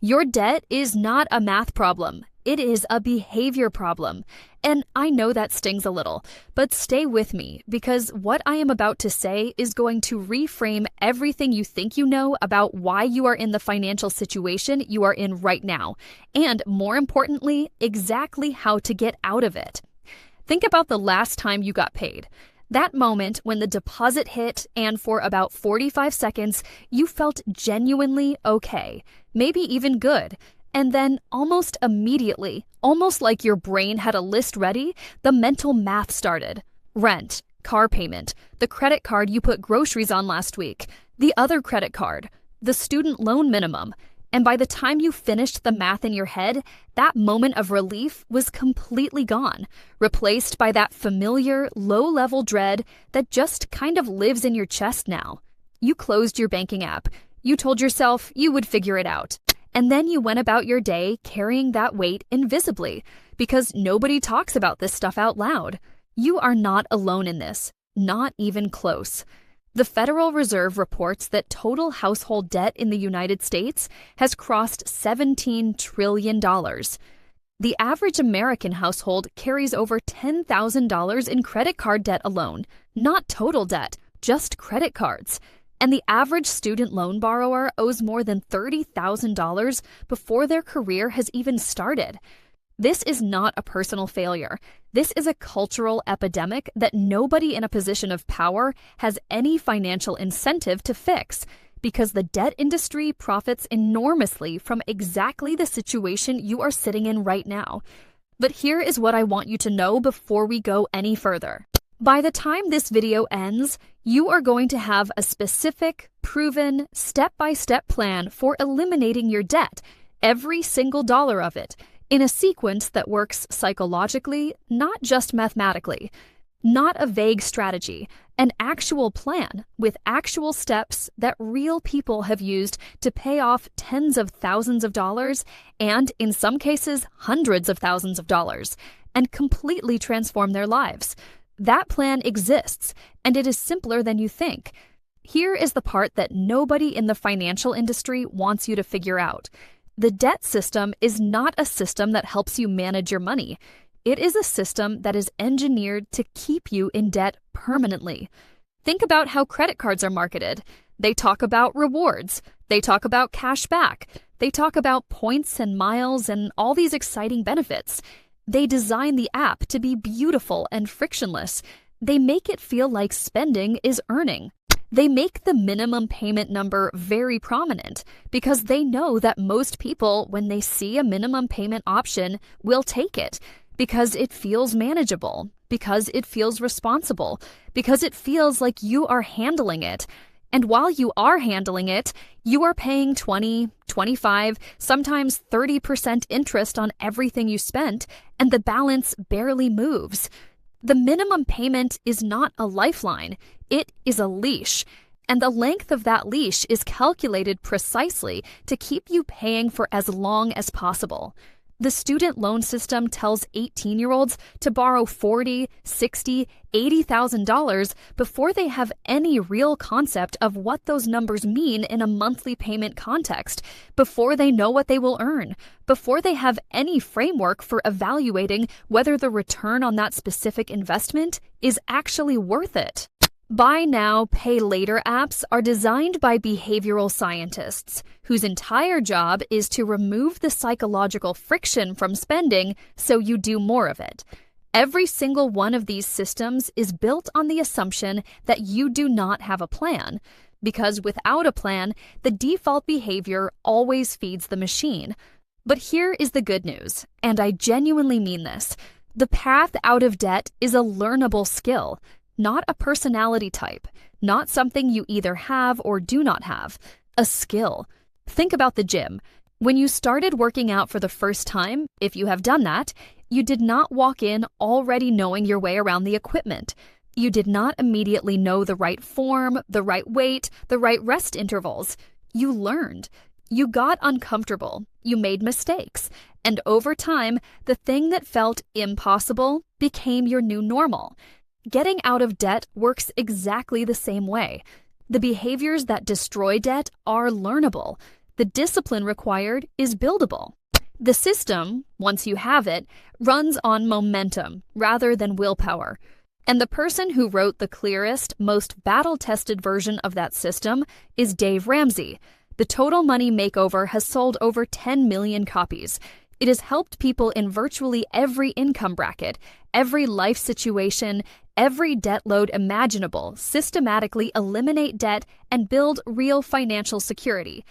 Your debt is not a math problem. It is a behavior problem. And I know that stings a little, but stay with me because what I am about to say is going to reframe everything you think you know about why you are in the financial situation you are in right now, and more importantly, exactly how to get out of it. Think about the last time you got paid. That moment when the deposit hit and for about 45 seconds, you felt genuinely okay, maybe even good. And then almost immediately, almost like your brain had a list ready, the mental math started. Rent, car payment, the credit card you put groceries on last week, the other credit card, the student loan minimum. And by the time you finished the math in your head, that moment of relief was completely gone, replaced by that familiar, low-level dread that just kind of lives in your chest now. You closed your banking app. You told yourself you would figure it out. And then you went about your day carrying that weight invisibly, because nobody talks about this stuff out loud. You are not alone in this, not even close. The Federal Reserve reports that total household debt in the United States has crossed $17 trillion. The average American household carries over $10,000 in credit card debt alone, not total debt, just credit cards. And the average student loan borrower owes more than $30,000 before their career has even started. This is not a personal failure. This is a cultural epidemic that nobody in a position of power has any financial incentive to fix, because the debt industry profits enormously from exactly the situation you are sitting in right now. But here is what I want you to know before we go any further. By the time this video ends, you are going to have a specific, proven, step-by-step plan for eliminating your debt, every single dollar of it, in a sequence that works psychologically, not just mathematically. Not a vague strategy, an actual plan with actual steps that real people have used to pay off tens of thousands of dollars and, in some cases, hundreds of thousands of dollars, and completely transform their lives. That plan exists, and it is simpler than you think. Here is the part that nobody in the financial industry wants you to figure out. The debt system is not a system that helps you manage your money. It is a system that is engineered to keep you in debt permanently. Think about how credit cards are marketed. They talk about rewards. They talk about cash back. They talk about points and miles and all these exciting benefits. They design the app to be beautiful and frictionless. They make it feel like spending is earning. They make the minimum payment number very prominent because they know that most people, when they see a minimum payment option, will take it because it feels manageable, because it feels responsible, because it feels like you are handling it. And while you are handling it, you are paying 20, 25, sometimes 30% interest on everything you spent, and the balance barely moves. The minimum payment is not a lifeline, it is a leash. And the length of that leash is calculated precisely to keep you paying for as long as possible. The student loan system tells 18-year-olds to borrow $40,000, $60,000, $80,000 before they have any real concept of what those numbers mean in a monthly payment context, before they know what they will earn, before they have any framework for evaluating whether the return on that specific investment is actually worth it. Buy now, pay later apps are designed by behavioral scientists, whose entire job is to remove the psychological friction from spending so you do more of it. Every single one of these systems is built on the assumption that you do not have a plan, because without a plan, the default behavior always feeds the machine. But here is the good news, and I genuinely mean this. The path out of debt is a learnable skill. Not a personality type, not something you either have or do not have, a skill. Think about the gym. When you started working out for the first time, if you have done that, you did not walk in already knowing your way around the equipment. You did not immediately know the right form, the right weight, the right rest intervals. You learned. You got uncomfortable. You made mistakes. And over time, the thing that felt impossible became your new normal. Getting out of debt works exactly the same way. The behaviors that destroy debt are learnable. The The discipline required is buildable. The system, once you have it, runs on momentum rather than willpower. And the person who wrote the clearest, most battle-tested version of that system is Dave Ramsey. The Total Money Makeover has sold over 10 million copies. It has helped people in virtually every income bracket, every life situation, every debt load imaginable systematically eliminate debt and build real financial security.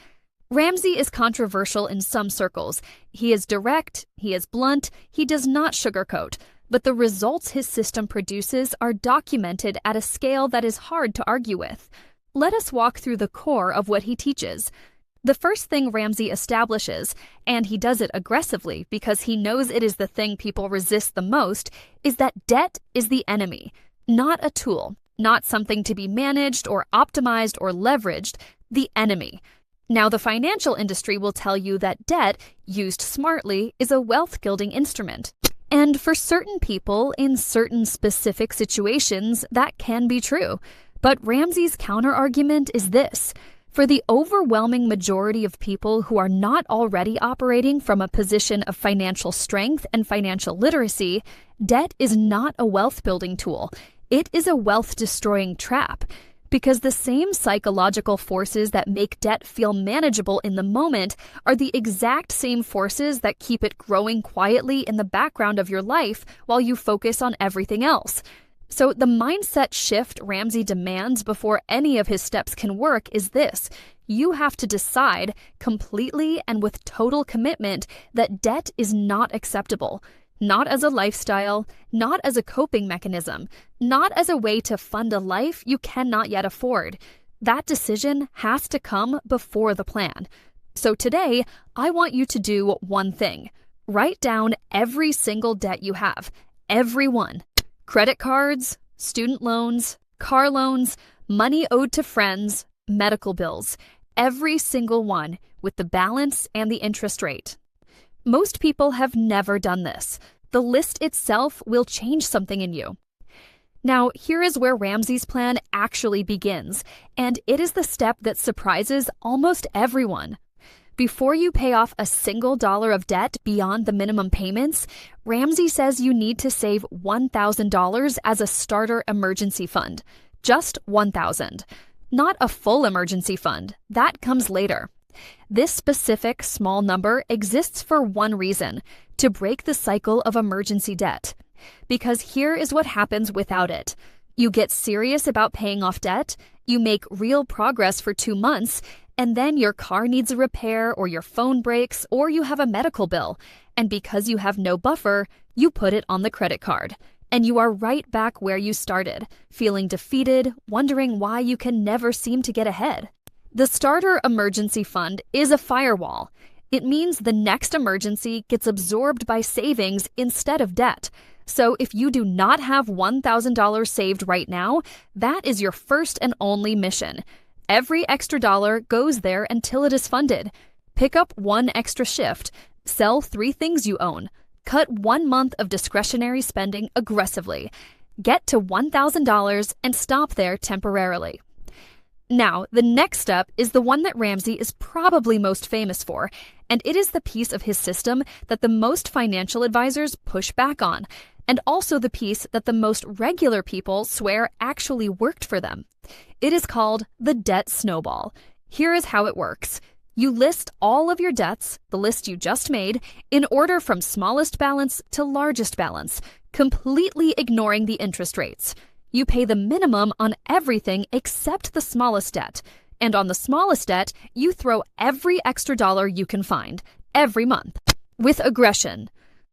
Ramsey is controversial in some circles. He is direct, he is blunt, he does not sugarcoat, but the results his system produces are documented at a scale that is hard to argue with. Let us walk through the core of what he teaches. The first thing Ramsey establishes, and he does it aggressively because he knows it is the thing people resist the most, is that debt is the enemy, not a tool, not something to be managed or optimized or leveraged, the enemy. Now, the financial industry will tell you that debt, used smartly, is a wealth-building instrument. And for certain people, in certain specific situations, that can be true. But Ramsey's counterargument is this. For the overwhelming majority of people who are not already operating from a position of financial strength and financial literacy, debt is not a wealth-building tool. It is a wealth-destroying trap. Because the same psychological forces that make debt feel manageable in the moment are the exact same forces that keep it growing quietly in the background of your life while you focus on everything else. So the mindset shift Ramsey demands before any of his steps can work is this. You have to decide completely and with total commitment that debt is not acceptable. Not as a lifestyle, not as a coping mechanism, not as a way to fund a life you cannot yet afford. That decision has to come before the plan. So today, I want you to do one thing. Write down every single debt you have, every one. Credit cards, student loans, car loans, money owed to friends, medical bills, every single one with the balance and the interest rate. Most people have never done this. The list itself will change something in you. Now, here is where Ramsey's plan actually begins, and it is the step that surprises almost everyone. Before you pay off a single dollar of debt beyond the minimum payments, Ramsey says you need to save $1,000 as a starter emergency fund. Just $1,000. Not a full emergency fund. That comes later. This specific small number exists for one reason, to break the cycle of emergency debt. Because here is what happens without it. You get serious about paying off debt, you make real progress for 2 months, and then your car needs a repair or your phone breaks or you have a medical bill. And because you have no buffer, you put it on the credit card. And you are right back where you started, feeling defeated, wondering why you can never seem to get ahead. The starter emergency fund is a firewall. It means the next emergency gets absorbed by savings instead of debt. So if you do not have $1,000 saved right now, that is your first and only mission. Every extra dollar goes there until it is funded. Pick up one extra shift. Sell 3 things you own. Cut 1 month of discretionary spending aggressively. Get to $1,000 and stop there temporarily. Now, the next step is the one that Ramsey is probably most famous for, and it is the piece of his system that the most financial advisors push back on, and also the piece that the most regular people swear actually worked for them. It is called the Debt Snowball. Here is how it works. You list all of your debts, the list you just made, in order from smallest balance to largest balance, completely ignoring the interest rates. You pay the minimum on everything except the smallest debt. And on the smallest debt, you throw every extra dollar you can find, every month, with aggression.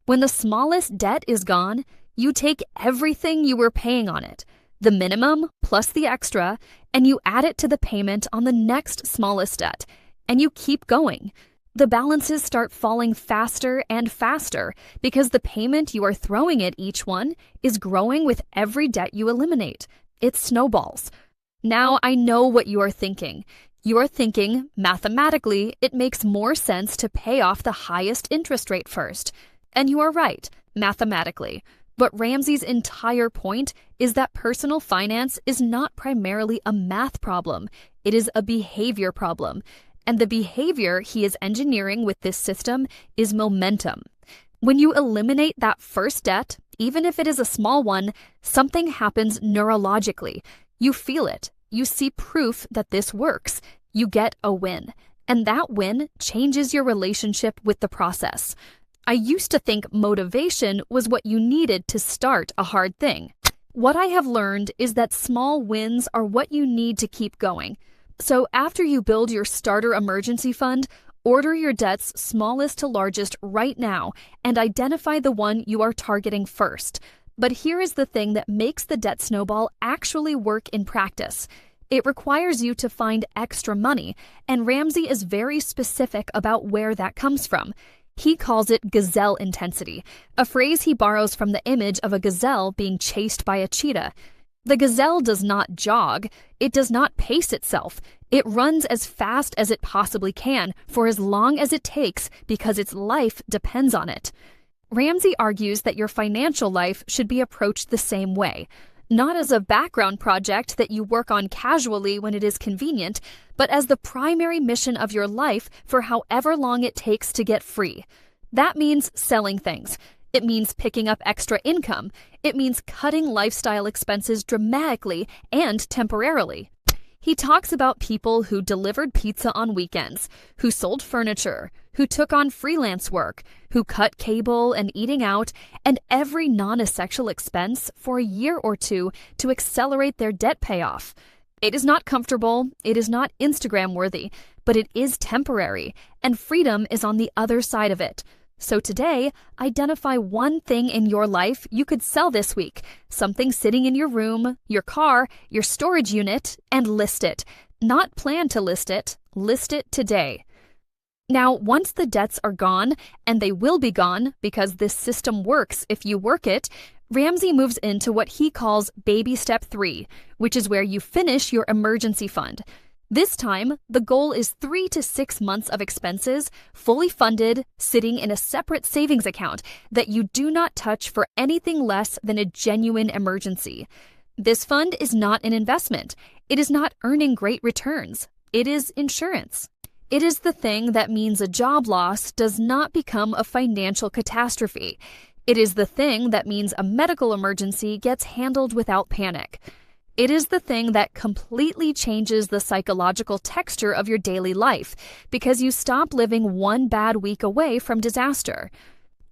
When the smallest debt is gone, you take everything you were paying on it, the minimum plus the extra, and you add it to the payment on the next smallest debt, and you keep going. The balances start falling faster and faster because the payment you are throwing at each one is growing with every debt you eliminate. It snowballs. Now I know what you are thinking. You are thinking, mathematically, it makes more sense to pay off the highest interest rate first. And you are right, mathematically. But Ramsey's entire point is that personal finance is not primarily a math problem. It is a behavior problem. And the behavior he is engineering with this system is momentum. When you eliminate that first debt, even if it is a small one, something happens neurologically. You feel it. You see proof that this works. You get a win. And that win changes your relationship with the process. I used to think motivation was what you needed to start a hard thing. What I have learned is that small wins are what you need to keep going. So after you build your starter emergency fund, order your debts smallest to largest right now and identify the one you are targeting first. But here is the thing that makes the debt snowball actually work in practice. It requires you to find extra money, and Ramsey is very specific about where that comes from. He calls it gazelle intensity, a phrase he borrows from the image of a gazelle being chased by a cheetah. The gazelle does not jog. It does not pace itself. It runs as fast as it possibly can for as long as it takes because its life depends on it. Ramsey argues that your financial life should be approached the same way. Not as a background project that you work on casually when it is convenient, but as the primary mission of your life for however long it takes to get free. That means selling things. It means picking up extra income. It means cutting lifestyle expenses dramatically and temporarily. He talks about people who delivered pizza on weekends, who sold furniture, who took on freelance work, who cut cable and eating out, and every non-essential expense for a year or two to accelerate their debt payoff. It is not comfortable, it is not Instagram-worthy, but it is temporary, and freedom is on the other side of it. So today, identify one thing in your life you could sell this week, something sitting in your room, your car, your storage unit, and list it. Not plan to list it today. Now, once the debts are gone, and they will be gone because this system works if you work it, Ramsey moves into what he calls baby step 3, which is where you finish your emergency fund. This time, the goal is 3 to 6 months of expenses, fully funded, sitting in a separate savings account that you do not touch for anything less than a genuine emergency. This fund is not an investment. It is not earning great returns. It is insurance. It is the thing that means a job loss does not become a financial catastrophe. It is the thing that means a medical emergency gets handled without panic. It is the thing that completely changes the psychological texture of your daily life because you stop living one bad week away from disaster.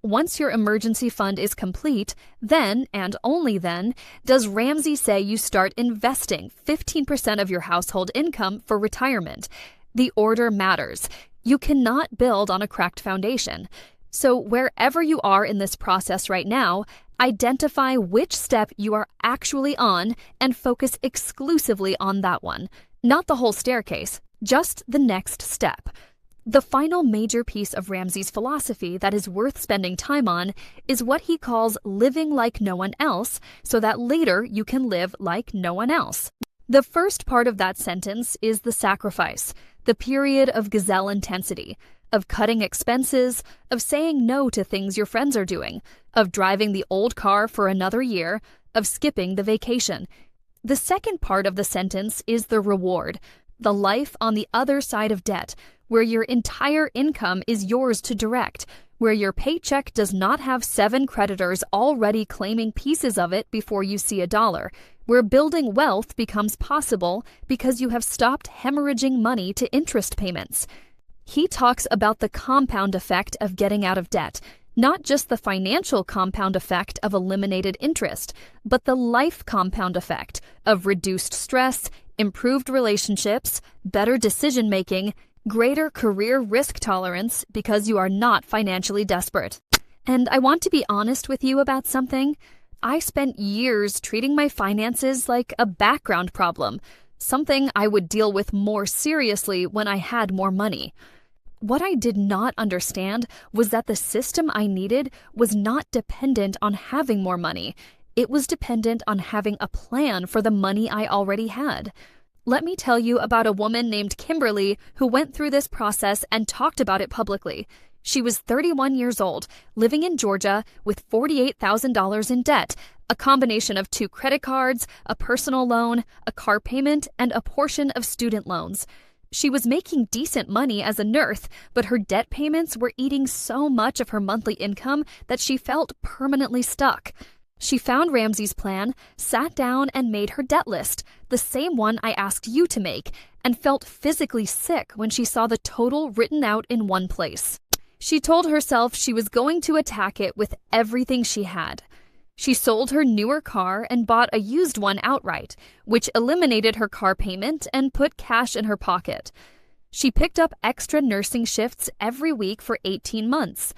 Once your emergency fund is complete, then, and only then, does Ramsey say you start investing 15% of your household income for retirement. The order matters. You cannot build on a cracked foundation. So wherever you are in this process right now, identify which step you are actually on and focus exclusively on that one. Not the whole staircase, just the next step. The final major piece of Ramsey's philosophy that is worth spending time on is what he calls living like no one else so that later you can live like no one else. The first part of that sentence is the sacrifice, the period of gazelle intensity, of cutting expenses, of saying no to things your friends are doing, of driving the old car for another year, of skipping the vacation. The second part of the sentence is the reward, the life on the other side of debt, where your entire income is yours to direct, where your paycheck does not have 7 creditors already claiming pieces of it before you see a dollar, where building wealth becomes possible because you have stopped hemorrhaging money to interest payments. He talks about the compound effect of getting out of debt, not just the financial compound effect of eliminated interest, but the life compound effect of reduced stress, improved relationships, better decision-making, greater career risk tolerance because you are not financially desperate. And I want to be honest with you about something. I spent years treating my finances like a background problem, something I would deal with more seriously when I had more money. What I did not understand was that the system I needed was not dependent on having more money. It was dependent on having a plan for the money I already had. Let me tell you about a woman named Kimberly who went through this process and talked about it publicly. She was 31 years old, living in Georgia with $48,000 in debt, a combination of 2 credit cards, a personal loan, a car payment, and a portion of student loans. She was making decent money as a nurse, but her debt payments were eating so much of her monthly income that she felt permanently stuck. She found Ramsey's plan, sat down and made her debt list, the same one I asked you to make, and felt physically sick when she saw the total written out in one place. She told herself she was going to attack it with everything she had. She sold her newer car and bought a used one outright, which eliminated her car payment and put cash in her pocket. She picked up extra nursing shifts every week for 18 months.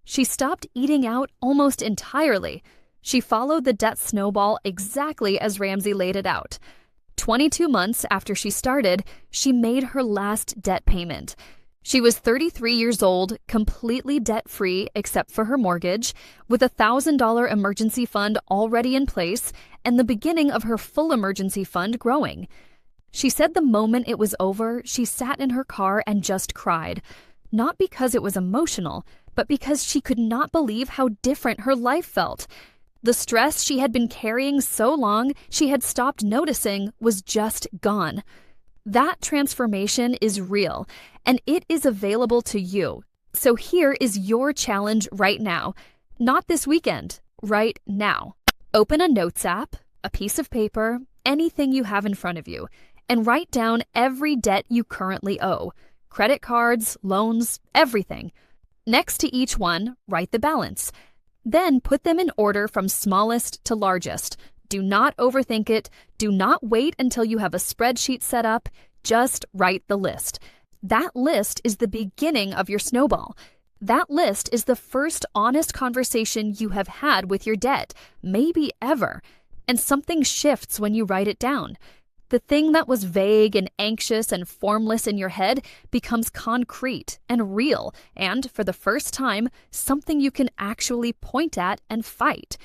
She stopped eating out almost entirely. She followed the debt snowball exactly as Ramsey laid it out. 22 months after she started, she made her last debt payment. She was 33 years old, completely debt-free except for her mortgage, with a $1,000 emergency fund already in place and the beginning of her full emergency fund growing. She said the moment it was over, she sat in her car and just cried. Not because it was emotional, but because she could not believe how different her life felt. The stress she had been carrying so long she had stopped noticing was just gone. That transformation is real, and it is available to you. So here is your challenge right now. Not this weekend, right now. Open a notes app, a piece of paper, anything you have in front of you, and write down every debt you currently owe. Credit cards, loans, everything. Next to each one, write the balance. Then put them in order from smallest to largest. Do not overthink it. Do not wait until you have a spreadsheet set up. Just write the list. That list is the beginning of your snowball. That list is the first honest conversation you have had with your debt, maybe ever. And something shifts when you write it down. The thing that was vague and anxious and formless in your head becomes concrete and real, and for the first time, something you can actually point at and fight.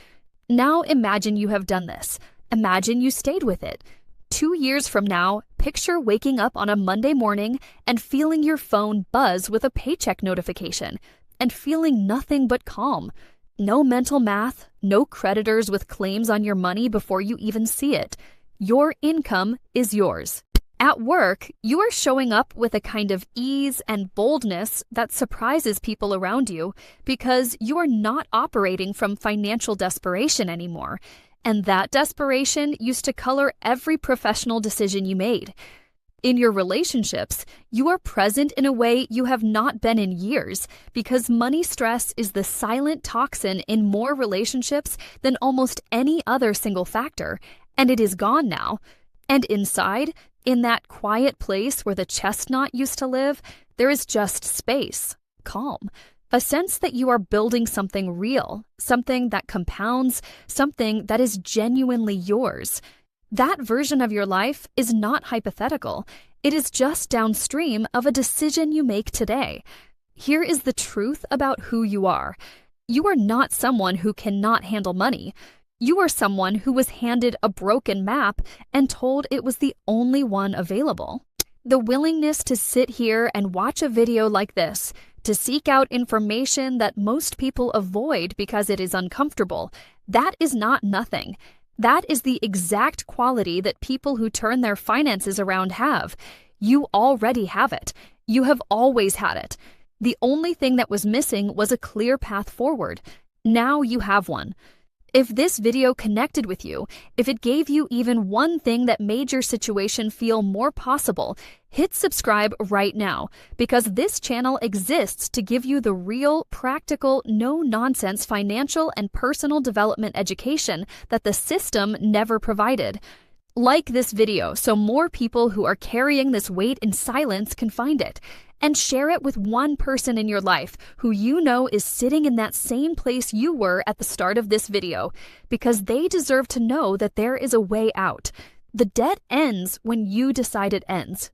Now imagine you have done this. Imagine you stayed with it. 2 years from now, picture waking up on a Monday morning and feeling your phone buzz with a paycheck notification and feeling nothing but calm. No mental math, no creditors with claims on your money before you even see it. Your income is yours. At work, you are showing up with a kind of ease and boldness that surprises people around you because you are not operating from financial desperation anymore. And that desperation used to color every professional decision you made. In your relationships, you are present in a way you have not been in years because money stress is the silent toxin in more relationships than almost any other single factor, and it is gone now. And inside, in that quiet place where the chestnut used to live, there is just space, calm, a sense that you are building something real, something that compounds, something that is genuinely yours. That version of your life is not hypothetical. It is just downstream of a decision you make today. Here is the truth about who you are. You are not someone who cannot handle money. You are someone who was handed a broken map and told it was the only one available. The willingness to sit here and watch a video like this, to seek out information that most people avoid because it is uncomfortable, that is not nothing. That is the exact quality that people who turn their finances around have. You already have it. You have always had it. The only thing that was missing was a clear path forward. Now you have one. If this video connected with you, if it gave you even one thing that made your situation feel more possible, hit subscribe right now, because this channel exists to give you the real, practical, no-nonsense financial and personal development education that the system never provided. Like this video so more people who are carrying this weight in silence can find it. And share it with one person in your life who you know is sitting in that same place you were at the start of this video, because they deserve to know that there is a way out. The debt ends when you decide it ends.